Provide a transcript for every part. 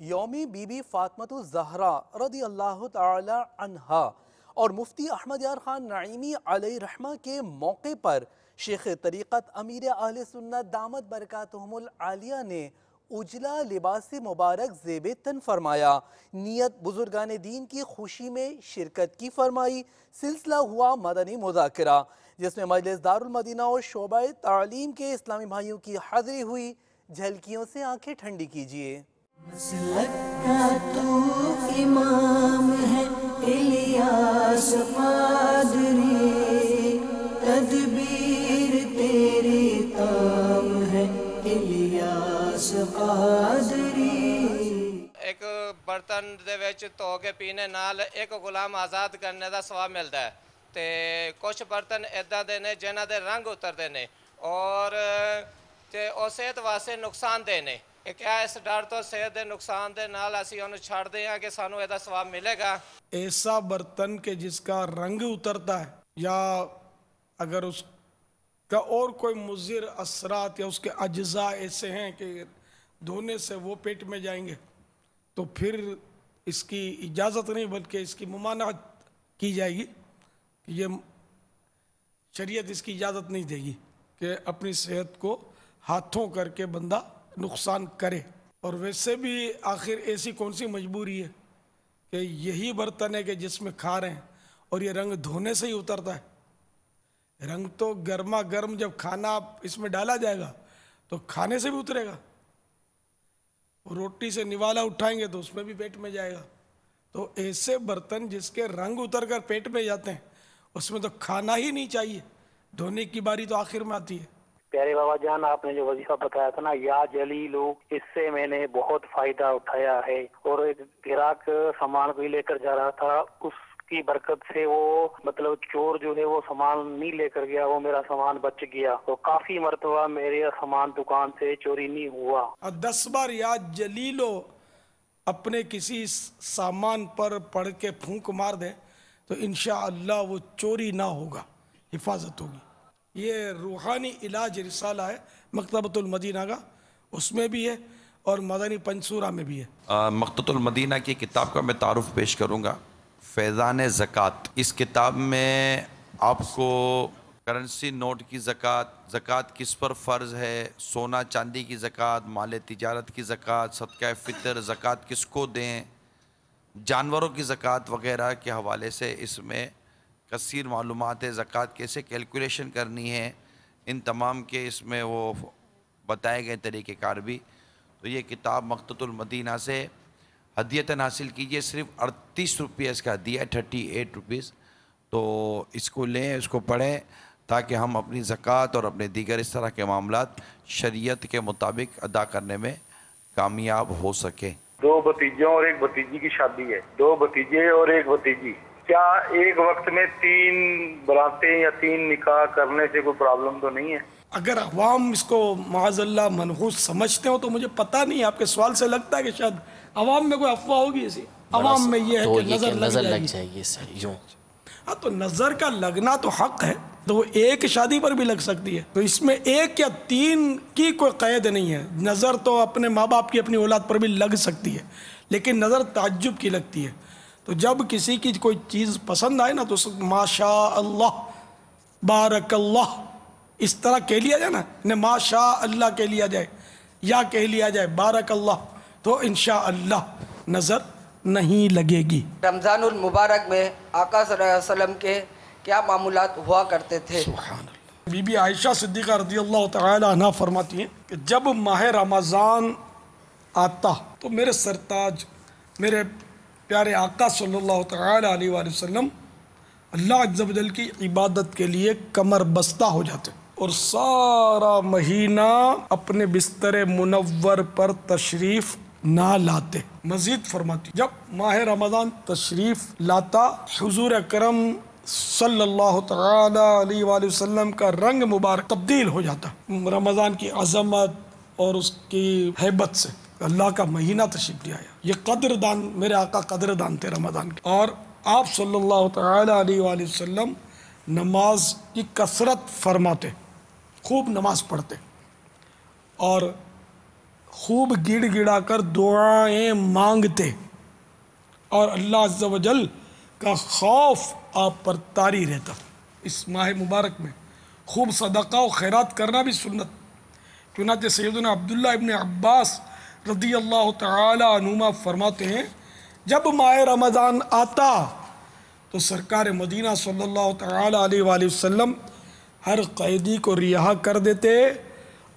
یوم be be Fatima الزہرا رضی اللہ تعالی عنہا اور مفتی احمد یار خان نعیمی علیہ رحمہ کے موقع پر شیخ طریقت امیر اہل سنت دامت برکاتہم العالیہ نے اجلا لباس مبارک زیب تن فرمایا، نیت بزرگان دین کی خوشی میں شرکت کی فرمائی۔ سلسلہ ہوا مدنی مذاکرہ جس میں مجلس دارالمدینہ اور شعبہ تعلیم کے اسلامی بھائیوں کی حاضری ہوئی۔ جھلکیوں سے آنکھیں ٹھنڈی کیجیے۔ مسلک کا تو امام ہے الیاس قادری، تدبیر تیری تام ہے الیاس قادری۔ ایک برتن دے وچ دھو کے پینے نال ایک غلام آزاد کرنے دا ثواب ملدا ہے تے کچھ برتن ایداں دے نے جنہاں دے رنگ اتردے نے اور تے او صحت واسطے نقصان دہ نے۔ کیا اس ڈر تو صحت دے نقصان دے نال اسی انہوں چھڑ دے ہیں کہ سانو ایدہ ثواب ملے گا؟ ایسا برتن کہ جس کا رنگ اترتا ہے یا اگر اس کا اور کوئی مضر اثرات یا اس کے اجزاء ایسے ہیں کہ دھونے سے وہ پیٹ میں جائیں گے تو پھر اس کی اجازت نہیں بلکہ اس کی ممانعت کی جائے گی کہ یہ شریعت اس کی اجازت نہیں دے گی کہ اپنی صحت کو ہاتھوں کر کے بندہ نقصان کرے۔ اور ویسے بھی آخر ایسی کون سی مجبوری ہے کہ یہی برتن ہے کہ جس میں کھا رہے ہیں اور یہ رنگ دھونے سے ہی اترتا ہے۔ رنگ تو گرما گرم جب کھانا اس میں ڈالا جائے گا تو کھانے سے بھی اترے گا، روٹی سے نوالا اٹھائیں گے تو اس میں بھی پیٹ میں جائے گا۔ تو ایسے برتن جس کے رنگ اتر کر پیٹ میں جاتے ہیں اس میں تو کھانا ہی نہیں چاہیے، دھونے کی باری تو آخر میں آتی ہے۔ پیارے بابا جان، آپ نے جو وظیفہ بتایا تھا نا یا جلیلو، اس سے میں نے بہت فائدہ اٹھایا ہے، اور ایک گراہک سامان بھی لے کر جا رہا تھا، اس کی برکت سے وہ مطلب چور جو ہے وہ سامان نہیں لے کر گیا، وہ میرا سامان بچ گیا، تو کافی مرتبہ میرے سامان دکان سے چوری نہیں ہوا۔ 10 بار یا جلیلو اپنے کسی سامان پر پڑھ کے پھونک مار دے تو انشاءاللہ وہ چوری نہ ہوگا، حفاظت ہوگی۔ یہ روحانی علاج رسالہ ہے مکتبۃ المدینہ کا، اس میں بھی ہے اور مدنی پنصورہ میں بھی ہے۔ مکتبۃ المدینہ کی کتاب کا میں تعارف پیش کروں گا، فیضان زکوٰۃ۔ اس کتاب میں آپ کو کرنسی نوٹ کی زکوٰۃ کس پر فرض ہے، سونا چاندی کی زکوٰۃ، مال تجارت کی زکوٰۃ، صدقہ فطر، زکوٰۃ کس کو دیں، جانوروں کی زکوٰۃ وغیرہ کے حوالے سے اس میں کثیر معلومات ہے۔ زکوٰۃ کیسے کیلکولیشن کرنی ہے، ان تمام کے اس میں وہ بتائے گئے طریقہ کار بھی۔ تو یہ کتاب مکتبۃ المدینہ سے ہدیتاً حاصل کیجئے، صرف 38 روپیہ اس کا ہدیہ ہے، 38 روپیز۔ تو اس کو لیں، اس کو پڑھیں تاکہ ہم اپنی زکوٰۃ اور اپنے دیگر اس طرح کے معاملات شریعت کے مطابق ادا کرنے میں کامیاب ہو سکیں۔ 2 بھتیجوں اور 1 بھتیجی کی شادی ہے، 2 بھتیجے اور 1 بھتیجی، کیا ایک وقت میں 3 براتیں یا 3 نکاح کرنے سے کوئی پرابلم تو نہیں ہے؟ اگر عوام اس کو معاذ اللہ منحوس سمجھتے ہو تو مجھے پتہ نہیں، آپ کے سوال سے لگتا ہے کہ شاید عوام میں کوئی افواہ ہوگی ایسی۔ عوام میں یہ ہے کہ نظر لگ جائے گی۔ ہاں تو نظر کا لگنا تو حق ہے، تو وہ ایک شادی پر بھی لگ سکتی ہے، تو اس میں 1 یا 3 کی کوئی قید نہیں ہے۔ نظر تو اپنے ماں باپ کی اپنی اولاد پر بھی لگ سکتی ہے، لیکن نظر تعجب کی لگتی ہے۔ تو جب کسی کی کوئی چیز پسند آئے نا تو ماشاء اللہ بارک اللہ اس طرح کہہ لیا جائے نا، ماشاء اللہ کہہ لیا جائے یا کہہ لیا جائے بارک اللہ، تو انشاءاللہ نظر نہیں لگے گی۔ رمضان المبارک میں آقا صلی اللہ علیہ وسلم کے کیا معمولات ہوا کرتے تھے؟ سبحان اللہ۔ بی بی عائشہ صدیقہ رضی اللہ تعالی عنہ فرماتی ہیں کہ جب ماہ رمضان آتا تو میرے سرتاج، میرے پیارے آقا صلی اللہ تعالی علیہ وآلہ وسلم اللہ عز و جل کی عبادت کے لیے کمر بستہ ہو جاتے اور سارا مہینہ اپنے بستر منور پر تشریف نہ لاتے۔ مزید فرماتی جب ماہ رمضان تشریف لاتا حضور اکرم صلی اللہ تعالی علیہ وآلہ وسلم کا رنگ مبارک تبدیل ہو جاتا رمضان کی عظمت اور اس کی ہیبت سے۔ اللہ کا مہینہ تشریف لے آیا، یہ قدردان، میرے آقا قدردان تھے رمضان کے، اور آپ صلی اللہ تعالی علیہ وآلہ وسلم نماز کی کثرت فرماتے، خوب نماز پڑھتے، اور خوب گڑ گڑا کر دعائیں مانگتے اور اللہ عز و جل کا خوف آپ پر طاری رہتا۔ اس ماہ مبارک میں خوب صدقہ و خیرات کرنا بھی سنت۔ چنانچہ سیدنا عبداللہ ابن عباس رضی اللہ تعالی عنہما فرماتے ہیں جب ماہ رمضان آتا تو سرکار مدینہ صلی اللہ تعالی علیہ وآلہ وسلم ہر قیدی کو رہا کر دیتے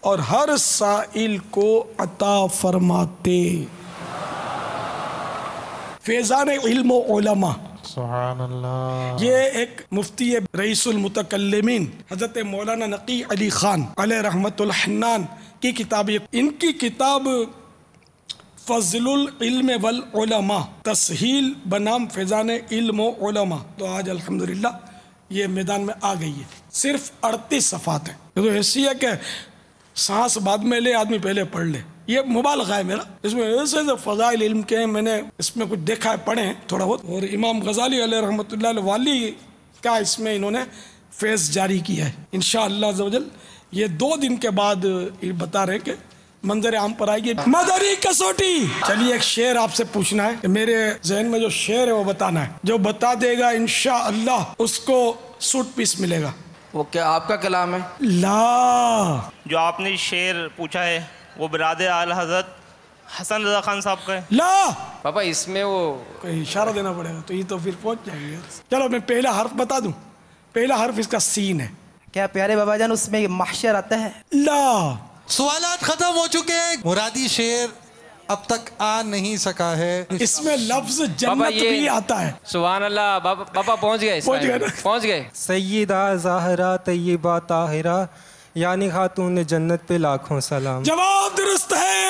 اور ہر سائل کو عطا فرماتے۔ فیضان علم و علماء، سبحان اللہ، یہ ایک مفتی رئیس المتکلمین حضرت مولانا نقی علی خان علیہ رحمت الحنان کی کتاب، ان کی کتاب فضل العلم والعلماء، تسہیل بنام فیضان علم و علماء، تو آج الحمدللہ یہ میدان میں آ گئی ہے۔ صرف 38 صفحات ہیں، یہ تو ایسی ہے کہ سانس بعد میں لے آدمی پہلے پڑھ لے، یہ مبالغہ ہے میرا۔ اس میں ایسے فضائل علم کے ہیں، میں نے اس میں کچھ دیکھا ہے، پڑھے ہیں تھوڑا بہت، اور امام غزالی علیہ رحمۃ اللہ علیہ والی کا اس میں انہوں نے فیض جاری کیا ہے۔ انشاءاللہ عز و جل یہ 2 دن کے بعد بتا رہے کہ منظر عام پر آئے گی مدنی کسوٹی۔ چلیے ایک شعر آپ سے پوچھنا ہے، میرے ذہن میں جو شعر ہے وہ بتانا ہے، جو بتا دے گا انشاءاللہ اس کو سوٹ پیس ملے گا۔ وہ کیا آپ کا کلام ہے؟ لا، جو آپ نے شعر پوچھا ہے وہ برادر اعلی حضرت حسن رضا خان صاحب کا ہے۔ لا پاپا اس میں وہ کوئی اشارہ دینا پڑے گا تو یہ تو پھر پہنچ جائیں گے۔ چلو میں پہلا حرف بتا دوں، پہلا حرف اس کا سین ہے۔ کیا پیارے بابا جان اس میں محشر آتا ہے؟ لا، سوالات ختم ہو چکے ہیں، مرادی شعر اب تک آ نہیں سکا ہے۔ اس میں لفظ جنت بھی آتا ہے۔ سبحان اللہ، پاپا پہنچ گئے، پہنچ گئے۔ سیدہ زہرا طیبہ طاہرہ یعنی خاتون جنت پہ لاکھوں سلام۔ جواب درست ہے۔